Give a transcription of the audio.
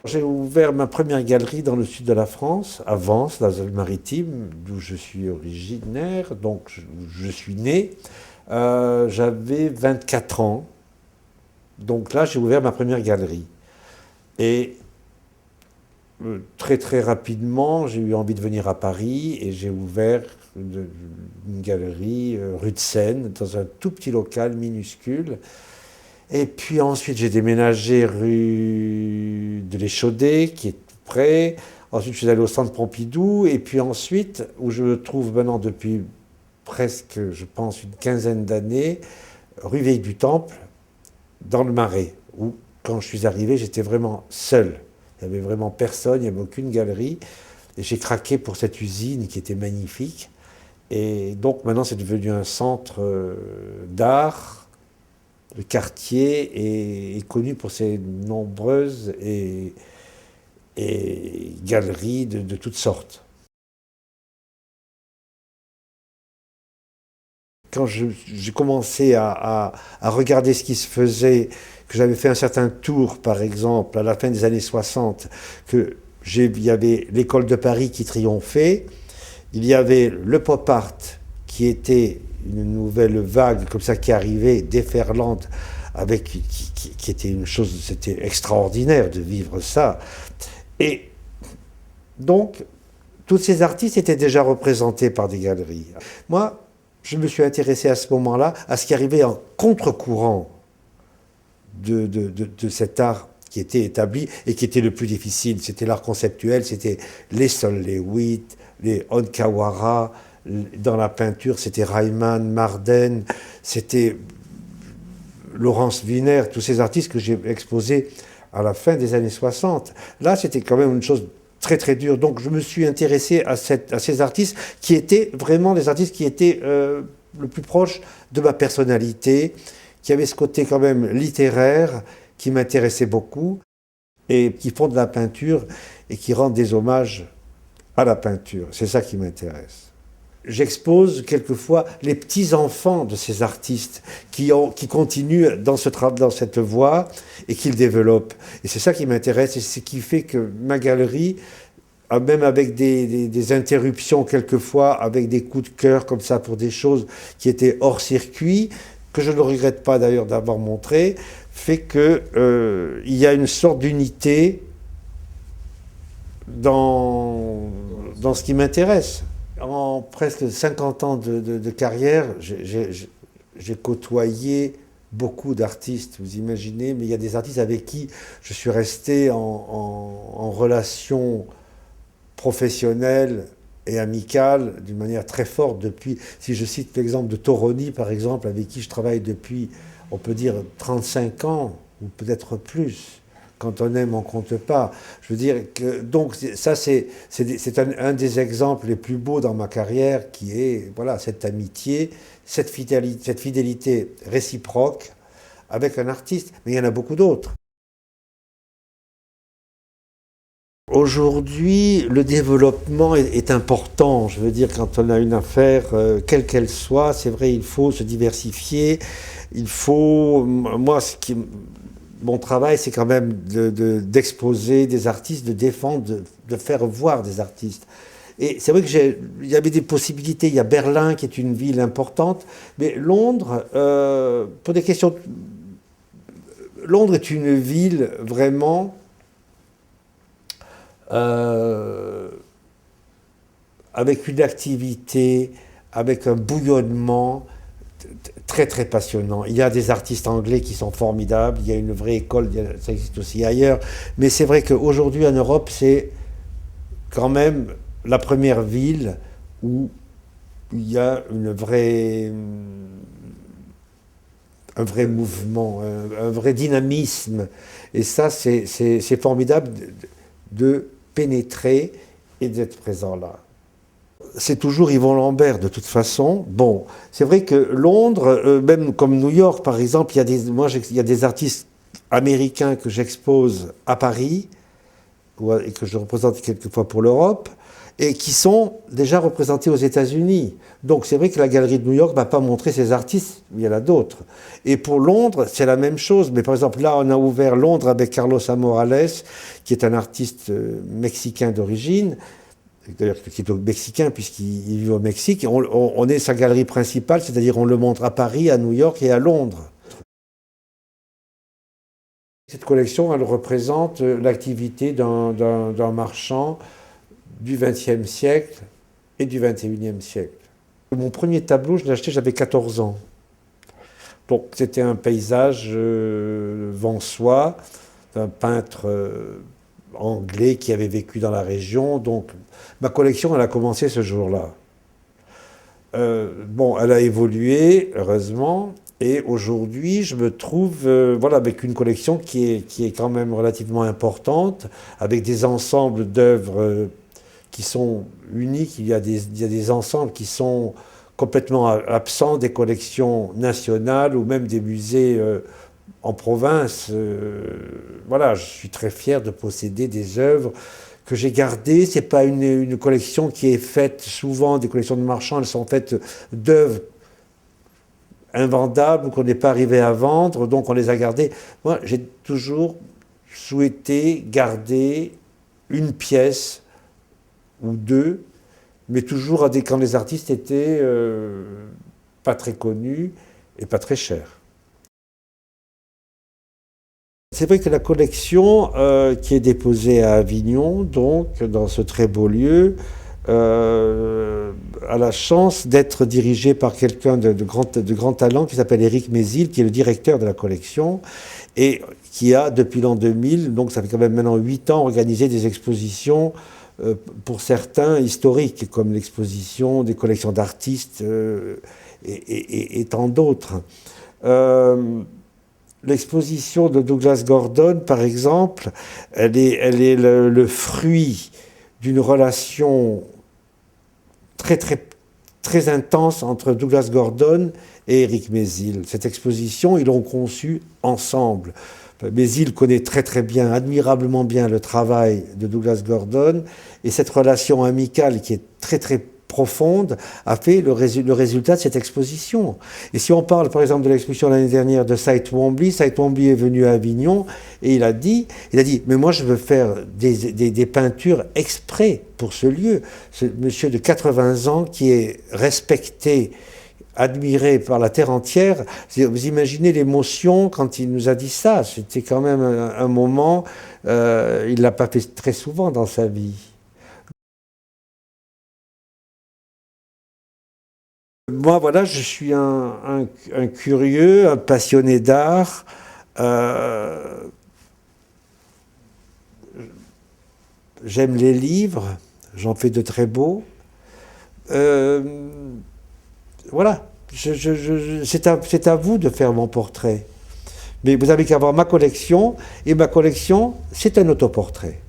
J'ai ouvert ma première galerie dans le sud de la France, à Vence, dans le Maritime, d'où je suis originaire, donc je suis né. J'avais 24 ans, donc là j'ai ouvert ma première galerie. Et très très rapidement, j'ai eu envie de venir à Paris et j'ai ouvert une galerie rue de Seine, dans un tout petit local minuscule. Et puis ensuite, j'ai déménagé rue de l'Échaudé, qui est tout près. Ensuite, je suis allé au centre Pompidou. Et puis ensuite, où je me trouve maintenant depuis presque, je pense, une quinzaine d'années, rue Vieille du Temple, dans le Marais, où, quand je suis arrivé, j'étais vraiment seul. Il n'y avait vraiment personne, il n'y avait aucune galerie. Et j'ai craqué pour cette usine qui était magnifique. Et donc maintenant, c'est devenu un centre d'art. Le quartier est connu pour ses nombreuses et galeries de toutes sortes. Quand j'ai commencé à regarder ce qui se faisait, que j'avais fait un certain tour, par exemple, à la fin des années 60, il y avait l'école de Paris qui triomphait, il y avait le pop art qui était une nouvelle vague comme ça qui arrivait, déferlante, qui était une chose, c'était extraordinaire de vivre ça. Et donc, tous ces artistes étaient déjà représentés par des galeries. Moi, je me suis intéressé à ce moment-là à ce qui arrivait en contre-courant de cet art qui était établi et qui était le plus difficile. C'était l'art conceptuel, c'était les Sol Lewitt, les Onkawara. Dans la peinture, c'était Reimann, Marden, c'était Laurence Wiener, tous ces artistes que j'ai exposés à la fin des années 60. Là, c'était quand même une chose très très dure. Donc je me suis intéressé à ces artistes qui étaient vraiment des artistes qui étaient le plus proche de ma personnalité, qui avaient ce côté quand même littéraire qui m'intéressait beaucoup et qui font de la peinture et qui rendent des hommages à la peinture. C'est ça qui m'intéresse. J'expose quelquefois les petits-enfants de ces artistes qui continuent dans cette voie et qui le développent. Et c'est ça qui m'intéresse et c'est ce qui fait que ma galerie, même avec des interruptions quelquefois, avec des coups de cœur comme ça pour des choses qui étaient hors circuit, que je ne regrette pas d'ailleurs d'avoir montré, fait qu'il y a une sorte d'unité dans ce qui m'intéresse. En presque 50 ans de carrière, j'ai côtoyé beaucoup d'artistes, vous imaginez, mais il y a des artistes avec qui je suis resté en relation professionnelle et amicale d'une manière très forte depuis, si je cite l'exemple de Toroni par exemple, avec qui je travaille depuis, on peut dire, 35 ans, ou peut-être plus. Quand on aime, on ne compte pas. Je veux dire que, donc, ça, c'est un des exemples les plus beaux dans ma carrière, qui est, voilà, cette amitié, cette fidélité réciproque avec un artiste. Mais il y en a beaucoup d'autres. Aujourd'hui, le développement est important. Je veux dire, quand on a une affaire, quelle qu'elle soit, c'est vrai, il faut se diversifier. Il faut, moi, mon travail, c'est quand même d'exposer des artistes, de défendre, de faire voir des artistes. Et c'est vrai qu'il y avait des possibilités. Il y a Berlin, qui est une ville importante, mais Londres, pour des questions... Londres est une ville vraiment... avec une activité, avec un bouillonnement très très passionnant. Il y a des artistes anglais qui sont formidables, il y a une vraie école, ça existe aussi ailleurs, mais c'est vrai qu'aujourd'hui en Europe, c'est quand même la première ville où il y a un vrai mouvement, un vrai dynamisme, et ça c'est formidable de pénétrer et d'être présent là. C'est toujours Yvon Lambert de toute façon. Bon, c'est vrai que Londres, même comme New York par exemple, il y a des artistes américains que j'expose à Paris et que je représente quelquefois pour l'Europe. et qui sont déjà représentés aux États-Unis. Donc c'est vrai que la galerie de New York ne va pas montrer ces artistes, il y en a d'autres. Et pour Londres, c'est la même chose. Mais par exemple, là, on a ouvert Londres avec Carlos Morales, qui est un artiste mexicain d'origine, d'ailleurs qui est mexicain puisqu'il vit au Mexique. On est sa galerie principale, c'est-à-dire on le montre à Paris, à New York et à Londres. Cette collection, elle représente l'activité d'un marchand du XXe siècle et du XXIe siècle. Mon premier tableau, je l'ai acheté, j'avais 14 ans. Donc c'était un paysage vansois, d'un peintre anglais qui avait vécu dans la région. Donc ma collection, elle a commencé ce jour-là. Bon, elle a évolué, heureusement. Et aujourd'hui, je me trouve voilà, avec une collection qui est quand même relativement importante, avec des ensembles d'œuvres qui sont uniques. Il y a des ensembles qui sont complètement absents des collections nationales ou même des musées en province. Voilà, je suis très fier de posséder des œuvres que j'ai gardées. Ce n'est pas une collection qui est faite souvent, des collections de marchands, elles sont faites d'œuvres invendables ou qu'on n'est pas arrivé à vendre, donc on les a gardées. Moi, j'ai toujours souhaité garder une pièce ou deux, mais toujours quand les artistes étaient pas très connus et pas très chers. C'est vrai que la collection qui est déposée à Avignon, donc dans ce très beau lieu, a la chance d'être dirigée par quelqu'un de grand talent qui s'appelle Éric Mézil, qui est le directeur de la collection et qui a, depuis l'an 2000, donc ça fait quand même maintenant 8 ans, organisé des expositions pour certains historiques, comme l'exposition des collections d'artistes et tant d'autres. L'exposition de Douglas Gordon, par exemple, elle est le fruit d'une relation très intense entre Douglas Gordon et Éric Mézil. Cette exposition, ils l'ont conçue ensemble. Mézil connaît très bien, admirablement bien le travail de Douglas Gordon, et cette relation amicale qui est très profonde a fait le résultat de cette exposition. Et si on parle par exemple de l'exposition l'année dernière de Cy Twombly est venu à Avignon et il a dit mais moi je veux faire des peintures exprès pour ce lieu. Ce monsieur de 80 ans qui est respecté, admiré par la terre entière. Vous imaginez l'émotion quand il nous a dit ça. C'était quand même un moment, il ne l'a pas fait très souvent dans sa vie. Moi, voilà, je suis un curieux, un passionné d'art. J'aime les livres, j'en fais de très beaux. Voilà, c'est à vous de faire mon portrait. Mais vous avez qu'à voir ma collection, et ma collection, c'est un autoportrait.